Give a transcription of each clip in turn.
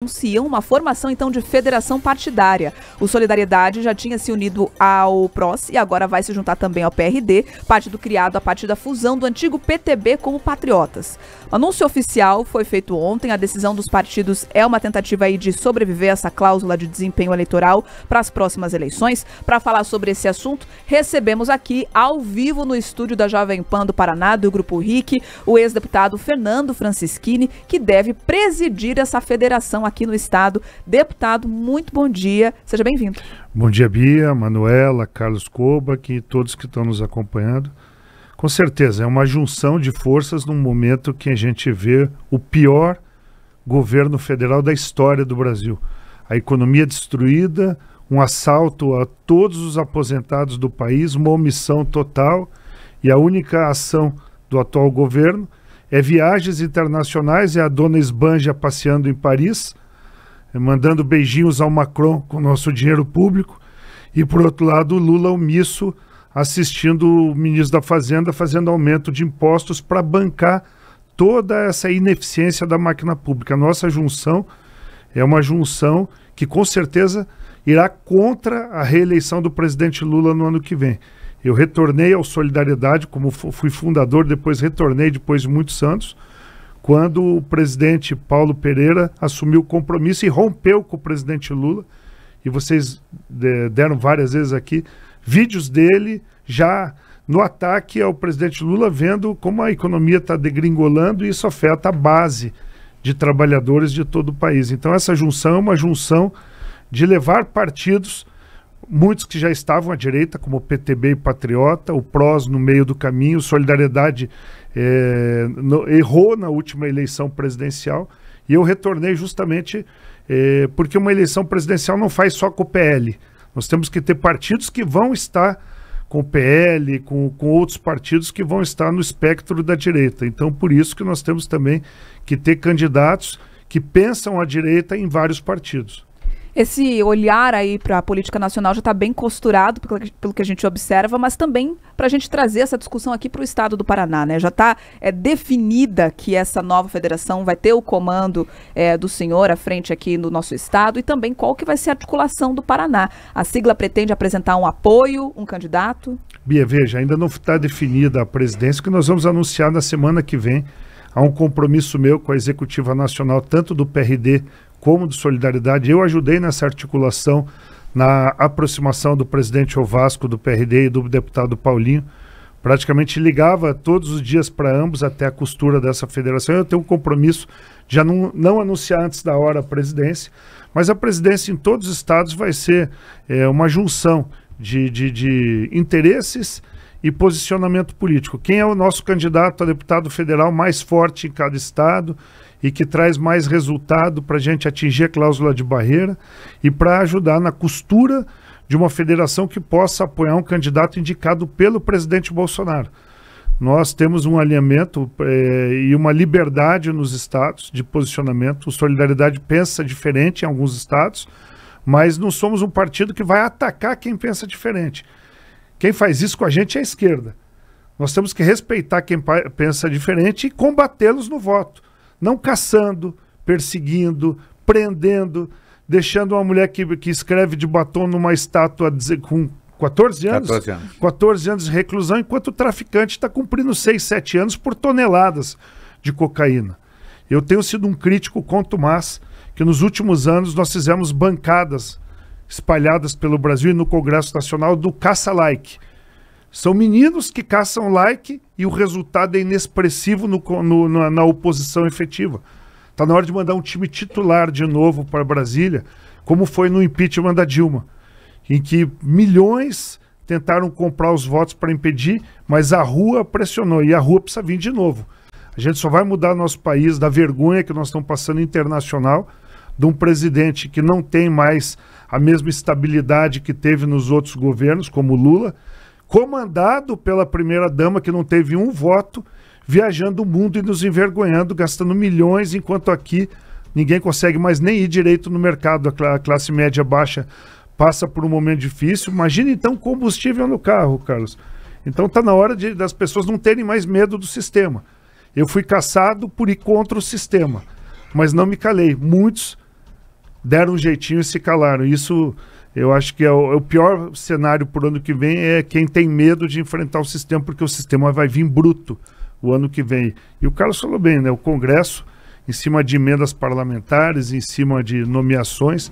anunciam uma formação então de federação partidária. O Solidariedade já tinha se unido ao PROS e agora vai se juntar também ao PRD, partido criado a partir da fusão do antigo PTB com o Patriotas. O anúncio oficial foi feito ontem. A decisão dos partidos é uma tentativa aí de sobreviver a essa cláusula de desempenho eleitoral para as próximas eleições. Para falar sobre esse assunto, recebemos aqui ao vivo no estúdio da Jovem Pan do Paraná, do Grupo RIC, o ex-deputado Fernando Francischini, que deve presidir essa federação aqui no estado. Deputado, muito bom dia, seja bem-vindo. Bom dia, Bia, Manuela, Carlos Kobach e todos que estão nos acompanhando. Com certeza, é uma junção de forças num momento que a gente vê o pior governo federal da história do Brasil. A economia destruída, um assalto a todos os aposentados do país, uma omissão total, e a única ação do atual governo é viagens internacionais, é a dona Esbanja passeando em Paris, mandando beijinhos ao Macron com nosso dinheiro público, e por outro lado o Lula omisso assistindo o ministro da Fazenda fazendo aumento de impostos para bancar toda essa ineficiência da máquina pública. A nossa junção é uma junção que com certeza irá contra a reeleição do presidente Lula no ano que vem. Eu retornei ao Solidariedade, como fui fundador, depois retornei depois de muitos anos, quando o presidente Paulo Pereira assumiu o compromisso e rompeu com o presidente Lula, e vocês deram várias vezes aqui vídeos dele já no ataque ao presidente Lula, vendo como a economia está degringolando e isso afeta a base de trabalhadores de todo o país. Então essa junção é uma junção de levar partidos, muitos que já estavam à direita, como o PTB e Patriota, o PROS no meio do caminho, o Solidariedade errou na última eleição presidencial, e eu retornei justamente porque uma eleição presidencial não faz só com o PL. Nós temos que ter partidos que vão estar com o PL, com outros partidos que vão estar no espectro da direita. Então, por isso que nós temos também que ter candidatos que pensam à direita em vários partidos. Esse olhar aí para a política nacional já está bem costurado pelo que a gente observa, mas também para a gente trazer essa discussão aqui para o estado do Paraná, né? Já está definida que essa nova federação vai ter o comando do senhor à frente aqui no nosso estado, e também qual que vai ser a articulação do Paraná. A sigla pretende apresentar um apoio, um candidato? Bia, veja, ainda não está definida a presidência, que nós vamos anunciar na semana que vem. Há um compromisso meu com a Executiva Nacional, tanto do PRD como do Solidariedade. Eu ajudei nessa articulação, na aproximação do presidente Ovasco do PRD e do deputado Paulinho. Praticamente ligava todos os dias para ambos até a costura dessa federação. Eu tenho um compromisso de já não anunciar antes da hora a presidência, mas a presidência em todos os estados vai ser uma junção de interesses e posicionamento político. Quem é o nosso candidato a deputado federal mais forte em cada estado e que traz mais resultado para a gente atingir a cláusula de barreira e para ajudar na costura de uma federação que possa apoiar um candidato indicado pelo presidente Bolsonaro. Nós temos um alinhamento e uma liberdade nos estados de posicionamento. O Solidariedade pensa diferente em alguns estados, mas não somos um partido que vai atacar quem pensa diferente. Quem faz isso com a gente é a esquerda. Nós temos que respeitar quem pensa diferente e combatê-los no voto. Não caçando, perseguindo, prendendo, deixando uma mulher que escreve de batom numa estátua com 14 anos? 14 anos. 14 anos de reclusão, enquanto o traficante está cumprindo 6, 7 anos por toneladas de cocaína. Eu tenho sido um crítico contumaz que nos últimos anos nós fizemos bancadas espalhadas pelo Brasil e no Congresso Nacional do caça-like. São meninos que caçam like e o resultado é inexpressivo na oposição efetiva. Está na hora de mandar um time titular de novo para Brasília, como foi no impeachment da Dilma, em que milhões tentaram comprar os votos para impedir, mas a rua pressionou, e a rua precisa vir de novo. A gente só vai mudar nosso país da vergonha que nós estamos passando internacional, de um presidente que não tem mais a mesma estabilidade que teve nos outros governos, como o Lula, comandado pela primeira-dama que não teve um voto, viajando o mundo e nos envergonhando, gastando milhões, enquanto aqui ninguém consegue mais nem ir direito no mercado. A classe média baixa passa por um momento difícil. Imagina então combustível no carro, Carlos. Então está na hora das pessoas não terem mais medo do sistema. Eu fui caçado por ir contra o sistema, mas não me calei. Muitos deram um jeitinho e se calaram. Isso eu acho que é o pior cenário por ano que vem, é quem tem medo de enfrentar o sistema, porque o sistema vai vir bruto o ano que vem. E o Carlos falou bem, né? O Congresso, em cima de emendas parlamentares, em cima de nomeações,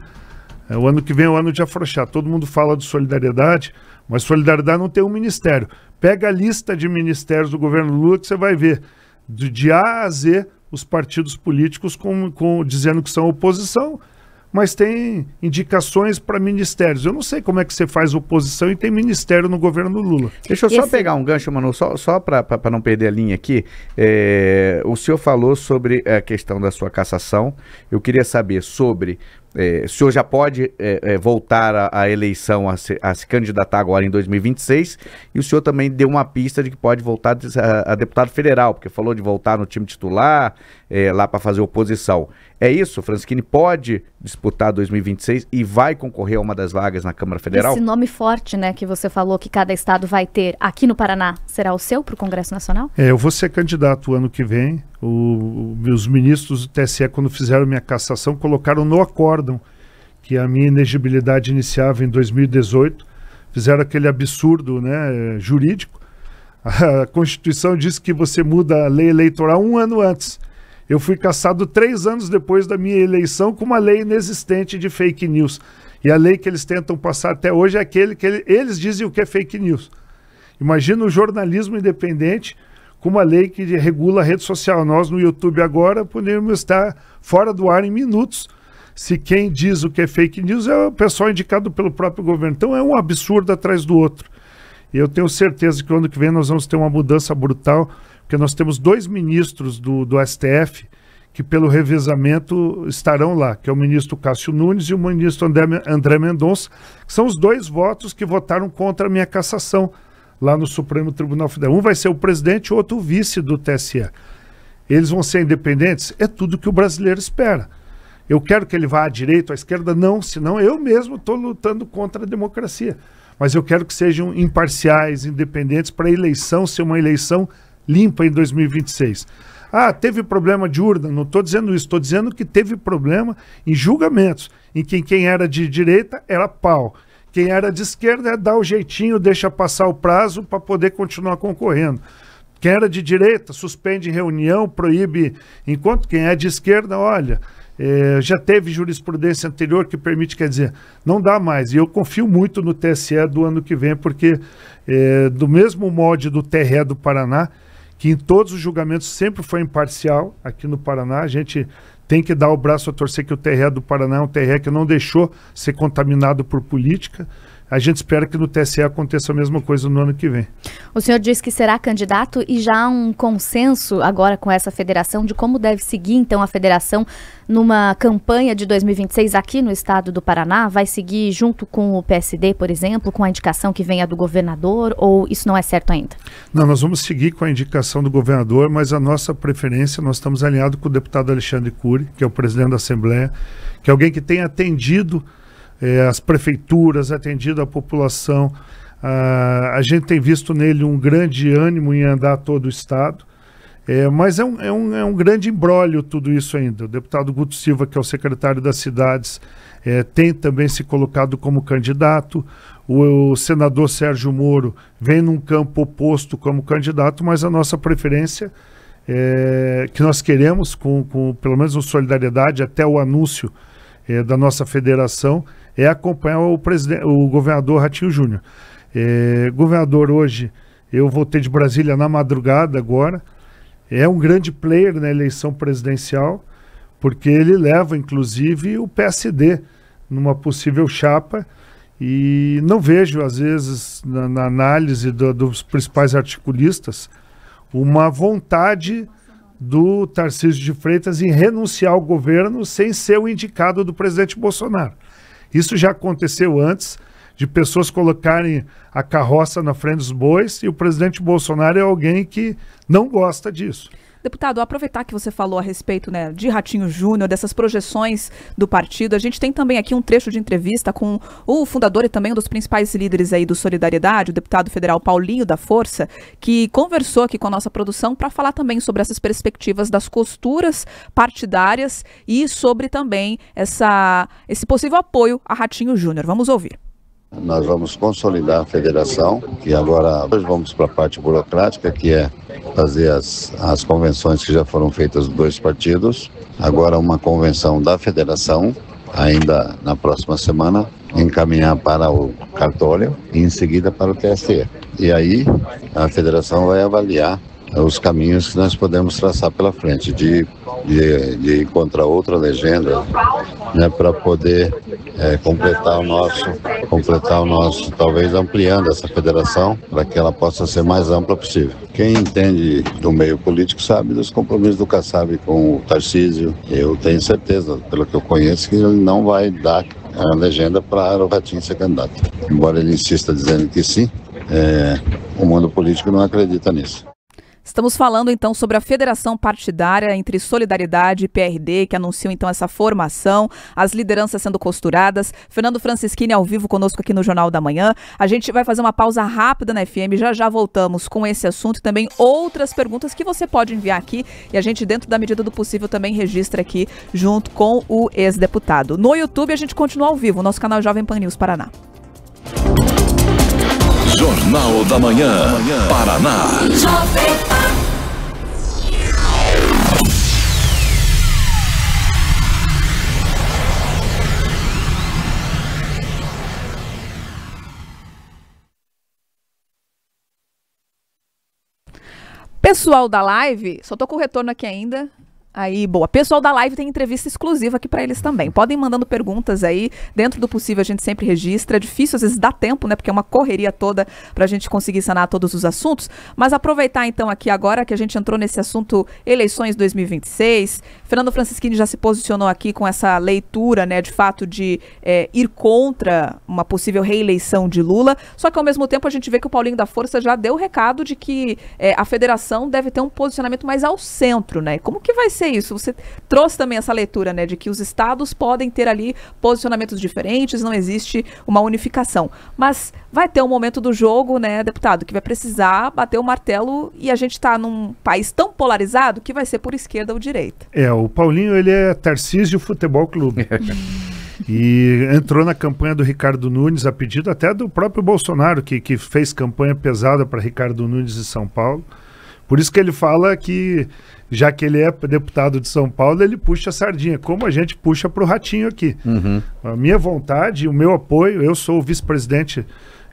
o ano que vem é o ano de afrouxar. Todo mundo fala de solidariedade, mas solidariedade não tem um ministério. Pega a lista de ministérios do governo Lula que você vai ver, de A a Z, os partidos políticos dizendo que são oposição, mas tem indicações para ministérios. Eu não sei como é que você faz oposição e tem ministério no governo Lula. Deixa eu só pegar um gancho, Manu, só para não perder a linha aqui. O senhor falou sobre a questão da sua cassação. Eu queria saber sobre... o senhor já pode voltar à eleição, a se candidatar agora em 2026, e o senhor também deu uma pista de que pode voltar a deputado federal, porque falou de voltar no time titular, lá para fazer oposição. É isso? Francisquini pode disputar 2026 e vai concorrer a uma das vagas na Câmara Federal? Esse nome forte, né, que você falou que cada estado vai ter aqui no Paraná, será o seu para o Congresso Nacional? Eu vou ser candidato o ano que vem. Os ministros do TSE, quando fizeram minha cassação, colocaram no acórdão que a minha inegibilidade iniciava em 2018. Fizeram aquele absurdo, né, jurídico. A Constituição diz que você muda a lei eleitoral 1 ano antes. Eu fui cassado 3 anos depois da minha eleição com uma lei inexistente de fake news. E a lei que eles tentam passar até hoje é aquele que eles dizem o que é fake news. Imagina o jornalismo independente com uma lei que regula a rede social. Nós no YouTube agora podemos estar fora do ar em minutos se quem diz o que é fake news é o pessoal indicado pelo próprio governo. Então é um absurdo atrás do outro. E eu tenho certeza que o ano que vem nós vamos ter uma mudança brutal, porque nós temos 2 ministros do STF que pelo revezamento estarão lá, que é o ministro Cássio Nunes e o ministro André Mendonça, que são os 2 votos que votaram contra a minha cassação lá no Supremo Tribunal Federal. Um vai ser o presidente e o outro o vice do TSE. Eles vão ser independentes? É tudo que o brasileiro espera. Eu quero que ele vá à direita ou à esquerda? Não, senão eu mesmo estou lutando contra a democracia. Mas eu quero que sejam imparciais, independentes, para a eleição ser uma eleição limpa em 2026. Ah, teve problema de urna? Não estou dizendo isso, estou dizendo que teve problema em julgamentos, em que quem era de direita era pau. Quem era de esquerda dá o jeitinho, deixa passar o prazo para poder continuar concorrendo. Quem era de direita suspende reunião, proíbe, enquanto quem é de esquerda, olha, já teve jurisprudência anterior que permite, quer dizer, não dá mais. E eu confio muito no TSE do ano que vem, porque do mesmo molde do TRE do Paraná, que em todos os julgamentos sempre foi imparcial aqui no Paraná, a gente tem que dar o braço a torcer que o TRE do Paraná é um TRE que não deixou ser contaminado por política. A gente espera que no TSE aconteça a mesma coisa no ano que vem. O senhor disse que será candidato e já há um consenso agora com essa federação de como deve seguir então a federação numa campanha de 2026 aqui no estado do Paraná? Vai seguir junto com o PSD, por exemplo, com a indicação que venha do governador, ou isso não é certo ainda? Não, nós vamos seguir com a indicação do governador, mas a nossa preferência, nós estamos alinhados com o deputado Alexandre Cury, que é o presidente da Assembleia, que é alguém que tem atendido as prefeituras, atendido a população. A gente tem visto nele um grande ânimo em andar todo o estado, mas é um grande imbróglio tudo isso ainda. O deputado Guto Silva, que é o secretário das cidades, tem também se colocado como candidato. O senador Sérgio Moro vem num campo oposto como candidato, mas a nossa preferência que nós queremos, com pelo menos solidariedade até o anúncio da nossa federação, é acompanhar o governador Ratinho Júnior. Governador, hoje, eu voltei de Brasília na madrugada agora, é um grande player na eleição presidencial, porque ele leva, inclusive, o PSD numa possível chapa, e não vejo, às vezes, na análise dos principais articulistas, uma vontade do Tarcísio de Freitas em renunciar ao governo sem ser o indicado do presidente Bolsonaro. Isso já aconteceu antes, de pessoas colocarem a carroça na frente dos bois, e o presidente Bolsonaro é alguém que não gosta disso. Deputado, aproveitar que você falou a respeito, né, de Ratinho Júnior, dessas projeções do partido, a gente tem também aqui um trecho de entrevista com o fundador e também um dos principais líderes aí do Solidariedade, o deputado federal Paulinho da Força, que conversou aqui com a nossa produção para falar também sobre essas perspectivas das costuras partidárias e sobre também esse possível apoio a Ratinho Júnior. Vamos ouvir. Nós vamos consolidar a federação e agora hoje vamos para a parte burocrática, que é fazer as convenções que já foram feitas dos dois partidos. Agora uma convenção da federação, ainda na próxima semana, encaminhar para o cartório e em seguida para o TSE. E aí a federação vai avaliar os caminhos que nós podemos traçar pela frente, de encontrar outra legenda, né, para poder completar o nosso, talvez ampliando essa federação, para que ela possa ser mais ampla possível. Quem entende do meio político sabe dos compromissos do Kassab com o Tarcísio. Eu tenho certeza, pelo que eu conheço, que ele não vai dar a legenda para o Ratinho ser candidato. Embora ele insista dizendo que sim, o mundo político não acredita nisso. Estamos falando então sobre a federação partidária entre Solidariedade e PRD, que anunciou então essa formação, as lideranças sendo costuradas. Fernando Francischini ao vivo conosco aqui no Jornal da Manhã. A gente vai fazer uma pausa rápida na FM, já voltamos com esse assunto e também outras perguntas que você pode enviar aqui e a gente, dentro da medida do possível, também registra aqui junto com o ex-deputado. No YouTube a gente continua ao vivo, nosso canal Jovem Pan News Paraná. Jornal da Manhã, Paraná. Pessoal da live, só tô com o retorno aqui ainda. Aí, boa. Pessoal da live tem entrevista exclusiva aqui para eles também. Podem ir mandando perguntas aí. Dentro do possível a gente sempre registra. É difícil, às vezes dá tempo, né? Porque é uma correria toda para a gente conseguir sanar todos os assuntos. Mas aproveitar então aqui agora que a gente entrou nesse assunto eleições 2026. Fernando Francischini já se posicionou aqui com essa leitura, né? De fato de ir contra uma possível reeleição de Lula. Só que ao mesmo tempo a gente vê que o Paulinho da Força já deu o recado de que a federação deve ter um posicionamento mais ao centro, né? Como que vai ser isso? Você trouxe também essa leitura, né, de que os estados podem ter ali posicionamentos diferentes, não existe uma unificação. Mas vai ter um momento do jogo, né, deputado, que vai precisar bater o martelo e a gente está num país tão polarizado que vai ser por esquerda ou direita. O Paulinho, ele é Tarcísio Futebol Clube. E entrou na campanha do Ricardo Nunes, a pedido até do próprio Bolsonaro, que fez campanha pesada para Ricardo Nunes de São Paulo. Por isso que ele fala que, já que ele é deputado de São Paulo, ele puxa a sardinha, como a gente puxa para o Ratinho aqui. Uhum. A minha vontade, o meu apoio, eu sou o vice-presidente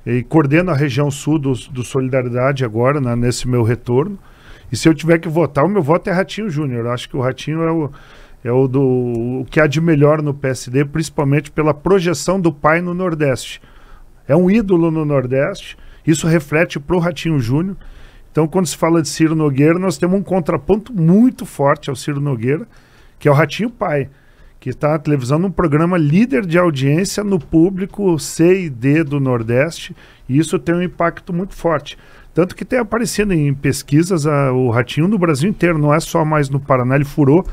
e coordeno a região sul do Solidariedade agora, nesse meu retorno. E se eu tiver que votar, o meu voto é Ratinho Júnior. Eu acho que o Ratinho o que há de melhor no PSD, principalmente pela projeção do pai no Nordeste. É um ídolo no Nordeste, isso reflete para o Ratinho Júnior. Então, quando se fala de Ciro Nogueira, nós temos um contraponto muito forte ao Ciro Nogueira, que é o Ratinho Pai, que está na televisão num programa líder de audiência no público C e D do Nordeste, e isso tem um impacto muito forte. Tanto que tem aparecido em pesquisas o Ratinho no Brasil inteiro, não é só mais no Paraná, ele furou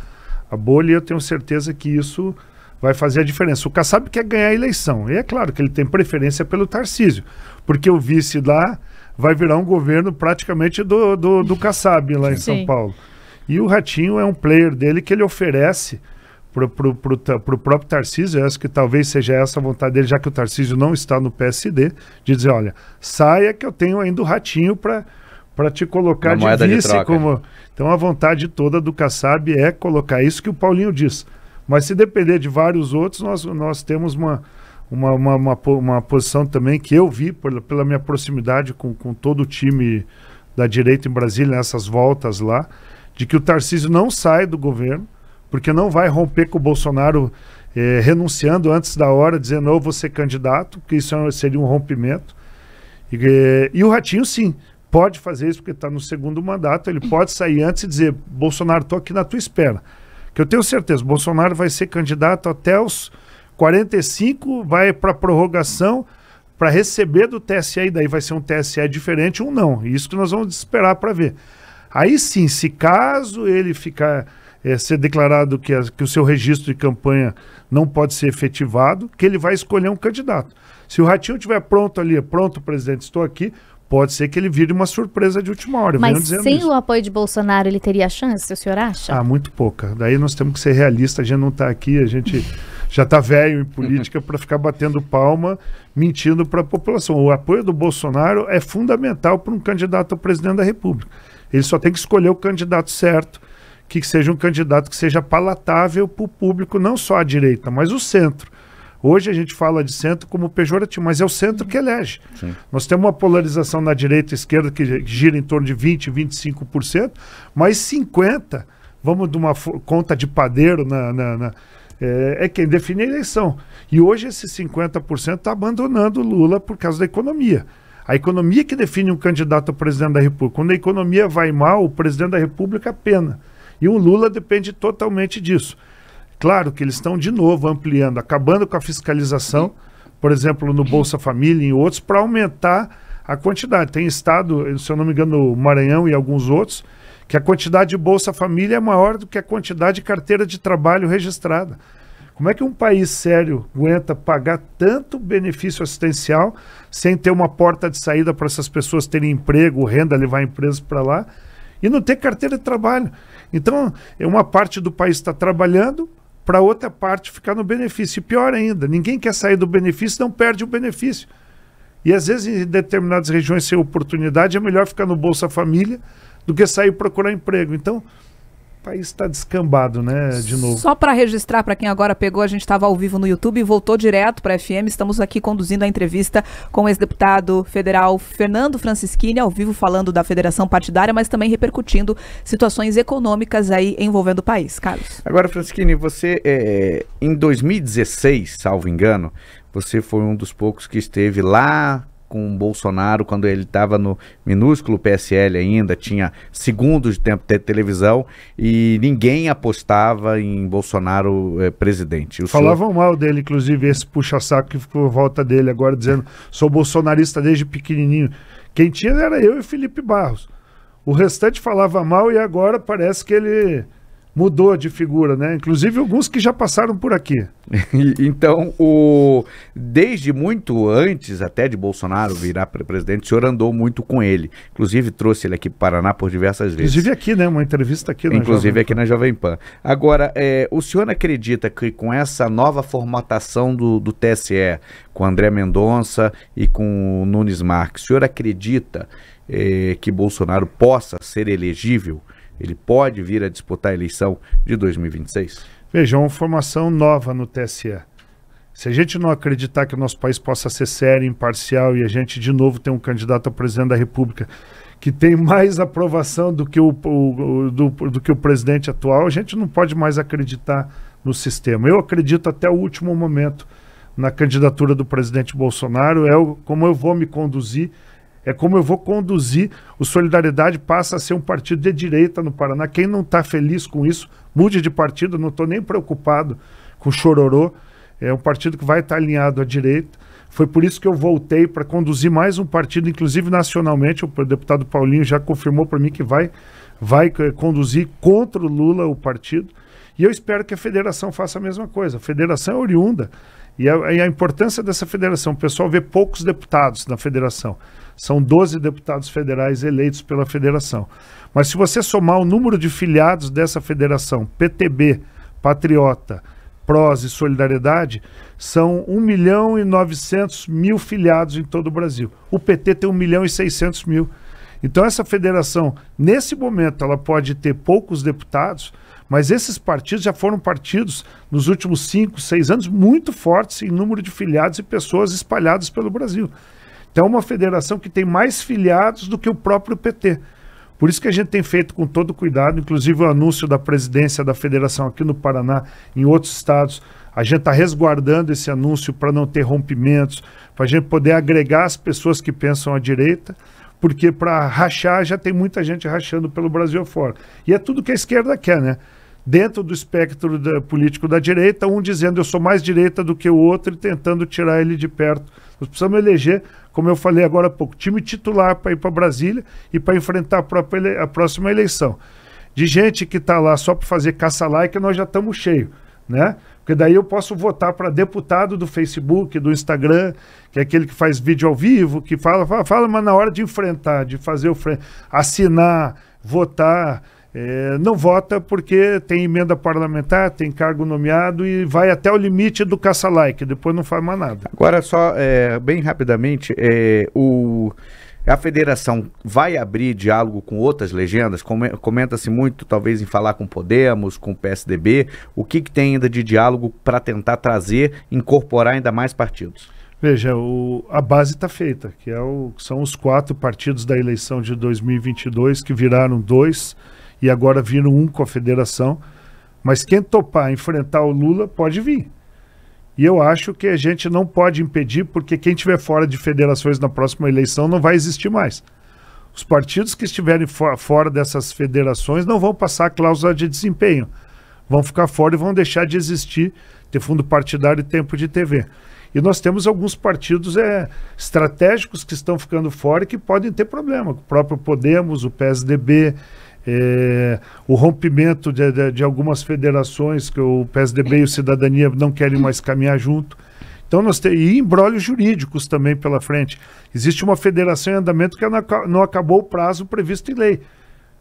a bolha e eu tenho certeza que isso vai fazer a diferença. O Kassab quer ganhar a eleição, e é claro que ele tem preferência pelo Tarcísio, porque o vice lá vai virar um governo praticamente do Kassab lá em São Paulo. E o Ratinho é um player dele que ele oferece pro próprio Tarcísio, eu acho que talvez seja essa a vontade dele, já que o Tarcísio não está no PSD, de dizer, olha, saia que eu tenho ainda o Ratinho para te colocar de vice. Então a vontade toda do Kassab é colocar isso que o Paulinho diz. Mas se depender de vários outros, nós temos uma posição também que eu vi pela minha proximidade com todo o time da direita em Brasília, nessas voltas lá, de que o Tarcísio não sai do governo, porque não vai romper com o Bolsonaro renunciando antes da hora, dizendo, eu vou ser candidato, que isso seria um rompimento. E o Ratinho, sim, pode fazer isso, porque está no segundo mandato, ele pode sair antes e dizer, Bolsonaro, estou aqui na tua espera. Que eu tenho certeza, Bolsonaro vai ser candidato até os 45, vai para prorrogação para receber do TSE, e daí vai ser um TSE diferente ou não. Isso que nós vamos esperar para ver. Aí sim, se caso ele ficar ser declarado que o seu registro de campanha não pode ser efetivado, que ele vai escolher um candidato. Se o Ratinho estiver pronto ali, pronto, presidente, estou aqui, pode ser que ele vire uma surpresa de última hora. Mas sem o apoio de Bolsonaro, ele teria chance, o senhor acha? Ah, muito pouca. Daí nós temos que ser realistas, a gente não está aqui, a gente já está velho em política para ficar batendo palma, mentindo para a população. O apoio do Bolsonaro é fundamental para um candidato a presidente da República. Ele só tem que escolher o candidato certo, que seja um candidato que seja palatável para o público, não só a direita, mas o centro. Hoje a gente fala de centro como pejorativo, mas é o centro que elege. Sim. Nós temos uma polarização na direita e esquerda que gira em torno de 20%, 25%, mas 50%, vamos de uma conta de padeiro, é quem define a eleição. E hoje esse 50% está abandonando o Lula por causa da economia. A economia que define um candidato a presidente da República. Quando a economia vai mal, o presidente da República pena. E o Lula depende totalmente disso. Claro que eles estão de novo ampliando, acabando com a fiscalização, por exemplo, no Bolsa Família e em outros, para aumentar a quantidade. Tem estado, se eu não me engano, no Maranhão e alguns outros, que a quantidade de Bolsa Família é maior do que a quantidade de carteira de trabalho registrada. Como é que um país sério aguenta pagar tanto benefício assistencial sem ter uma porta de saída para essas pessoas terem emprego, renda, levar empresas para lá, e não ter carteira de trabalho? Então, uma parte do país está trabalhando, para outra parte ficar no benefício. E pior ainda, ninguém quer sair do benefício, não perde o benefício. E às vezes em determinadas regiões sem oportunidade é melhor ficar no Bolsa Família do que sair procurar emprego. Então, o país está descambado, né, de novo. Só para registrar, para quem agora pegou, a gente estava ao vivo no YouTube e voltou direto para a FM. Estamos aqui conduzindo a entrevista com o ex-deputado federal Fernando Francischini, ao vivo falando da federação partidária, mas também repercutindo situações econômicas aí envolvendo o país. Carlos. Agora, Francischini, você, em 2016, salvo engano, você foi um dos poucos que esteve lá com o Bolsonaro, quando ele estava no minúsculo PSL ainda, tinha segundos de tempo de televisão e ninguém apostava em Bolsonaro presidente. Falavam mal dele, inclusive, esse puxa-saco que ficou em volta dele agora, dizendo, sou bolsonarista desde pequenininho. Quem tinha era eu e Felipe Barros. O restante falava mal e agora parece que ele mudou de figura, né? Inclusive alguns que já passaram por aqui. Então, desde muito antes até de Bolsonaro virar presidente, o senhor andou muito com ele. Inclusive trouxe ele aqui para o Paraná por diversas vezes. Inclusive aqui, né? Uma entrevista aqui na Inclusive aqui na Jovem Pan. Agora, o senhor acredita que com essa nova formatação do TSE, com André Mendonça e com o Nunes Marques, o senhor acredita que Bolsonaro possa ser elegível? Ele pode vir a disputar a eleição de 2026? Veja, uma formação nova no TSE. Se a gente não acreditar que o nosso país possa ser sério, imparcial, e a gente de novo tem um candidato a presidente da República que tem mais aprovação do que o presidente atual, a gente não pode mais acreditar no sistema. Eu acredito até o último momento na candidatura do presidente Bolsonaro, como eu vou me conduzir. É como eu vou conduzir. O Solidariedade passa a ser um partido de direita no Paraná. Quem não está feliz com isso, mude de partido. Não estou nem preocupado com o chororô. É um partido que vai estar alinhado à direita. Foi por isso que eu voltei para conduzir mais um partido, inclusive nacionalmente. O deputado Paulinho já confirmou para mim que vai conduzir contra o Lula o partido. E eu espero que a federação faça a mesma coisa. A federação é oriunda. E a importância dessa federação, o pessoal vê poucos deputados na federação. São 12 deputados federais eleitos pela federação. Mas se você somar o número de filiados dessa federação, PTB, Patriota, PROS e Solidariedade, são 1.900.000 filiados em todo o Brasil. O PT tem 1.600.000. Então essa federação, nesse momento, ela pode ter poucos deputados, mas esses partidos já foram partidos nos últimos 5, 6 anos muito fortes em número de filiados e pessoas espalhadas pelo Brasil. Então é uma federação que tem mais filiados do que o próprio PT. Por isso que a gente tem feito com todo cuidado, inclusive o anúncio da presidência da federação aqui no Paraná, em outros estados, a gente está resguardando esse anúncio para não ter rompimentos, para a gente poder agregar as pessoas que pensam à direita, porque para rachar já tem muita gente rachando pelo Brasil afora. E é tudo que a esquerda quer, né? dentro do espectro político da direita, um dizendo eu sou mais direita do que o outro e tentando tirar ele de perto. Nós precisamos eleger, como eu falei agora há pouco, time titular para ir para Brasília e para enfrentar a próxima eleição. De gente que está lá só para fazer caça-like, nós já estamos cheios, né? Porque daí eu posso votar para deputado do Facebook, do Instagram, que é aquele que faz vídeo ao vivo, que fala, mas na hora de enfrentar, de fazer assinar, votar, não vota porque tem emenda parlamentar, tem cargo nomeado e vai até o limite do caça-like, depois não faz mais nada. Agora só, bem rapidamente, a federação vai abrir diálogo com outras legendas? Comenta-se muito, talvez, em falar com Podemos, com o PSDB. O que tem ainda de diálogo para tentar trazer, incorporar ainda mais partidos? Veja, a base está feita, que são os 4 partidos da eleição de 2022, que viraram 2 e agora viram 1 com a federação. Mas quem topar enfrentar o Lula pode vir. E eu acho que a gente não pode impedir, porque quem estiver fora de federações na próxima eleição não vai existir mais. Os partidos que estiverem fora dessas federações não vão passar a cláusula de desempenho. Vão ficar fora e vão deixar de existir, ter fundo partidário e tempo de TV. E nós temos alguns partidos estratégicos que estão ficando fora e que podem ter problema. O próprio Podemos, o PSDB, o rompimento de algumas federações que o PSDB e o Cidadania não querem mais caminhar junto. Então e embrólios jurídicos também pela frente. Existe uma federação em andamento que não acabou o prazo previsto em lei.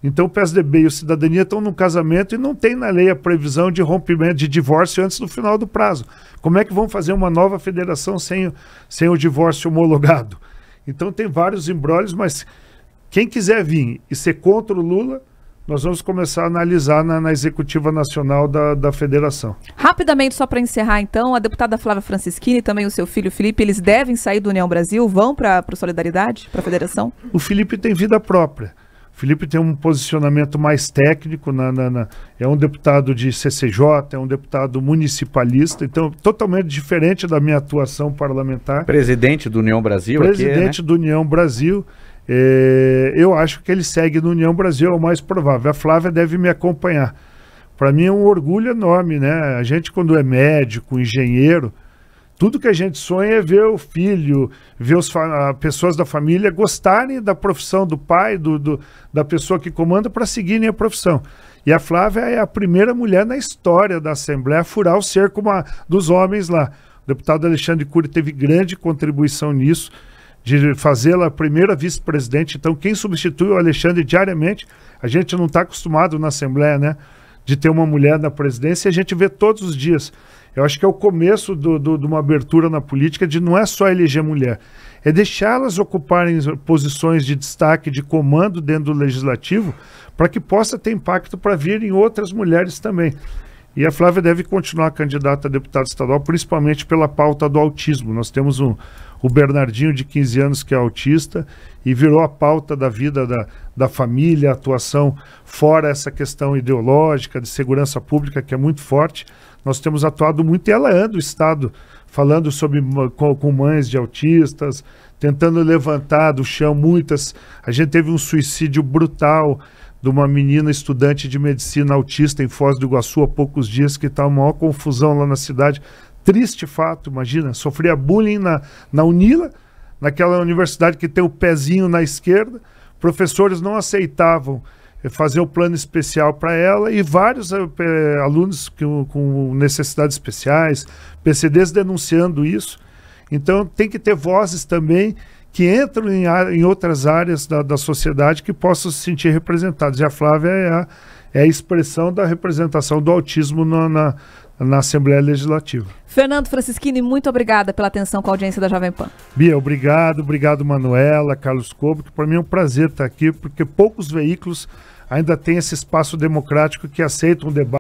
Então o PSDB e o Cidadania estão num casamento e não tem na lei a previsão de rompimento, de divórcio antes do final do prazo. Como é que vão fazer uma nova federação sem o divórcio homologado? Então tem vários embrólios, mas quem quiser vir e ser contra o Lula, nós vamos começar a analisar na Executiva Nacional da Federação. Rapidamente, só para encerrar então, a deputada Flávia Francischini e também o seu filho Felipe, eles devem sair do União Brasil, vão para a Solidariedade, para a Federação? O Felipe tem vida própria. O Felipe tem um posicionamento mais técnico, é um deputado de CCJ, é um deputado municipalista, então totalmente diferente da minha atuação parlamentar. Presidente do União Brasil. Presidente do União Brasil. Eu acho que ele segue no União Brasil, é o mais provável. A Flávia deve me acompanhar. Para mim é um orgulho enorme, né? A gente, quando é médico, engenheiro, tudo que a gente sonha é ver o filho, ver pessoas da família gostarem da profissão do pai, da pessoa que comanda, para seguirem a profissão. E a Flávia é a primeira mulher na história da Assembleia a furar o cerco dos homens lá. O deputado Alexandre Cury teve grande contribuição nisso, de fazê-la a primeira vice-presidente. Então quem substitui o Alexandre diariamente, a gente não está acostumado na Assembleia, né, de ter uma mulher na presidência, e a gente vê todos os dias. Eu acho que é o começo de uma abertura na política, de não é só eleger mulher, é deixá-las ocuparem posições de destaque, de comando dentro do legislativo, para que possa ter impacto para virem outras mulheres também. E a Flávia deve continuar candidata a deputada estadual, principalmente pela pauta do autismo. Nós temos o Bernardinho, de 15 anos, que é autista, e virou a pauta da vida da família, a atuação fora essa questão ideológica, de segurança pública, que é muito forte. Nós temos atuado muito, e ela anda o Estado falando com mães de autistas, tentando levantar do chão muitas. A gente teve um suicídio brutal de uma menina estudante de medicina autista em Foz do Iguaçu há poucos dias, que está uma maior confusão lá na cidade. Triste fato, imagina, sofria bullying na Unila, naquela universidade que tem o pezinho na esquerda. Professores não aceitavam fazer o plano especial para ela, e vários alunos com necessidades especiais, PCDs, denunciando isso. Então tem que ter vozes também que entram em outras áreas da sociedade que possam se sentir representados. E a Flávia é a expressão da representação do autismo na Assembleia Legislativa. Fernando Francischini, muito obrigada pela atenção com a audiência da Jovem Pan. Bia, obrigado Manuela, Carlos Cobo, que para mim é um prazer estar aqui, porque poucos veículos ainda têm esse espaço democrático que aceitam um debate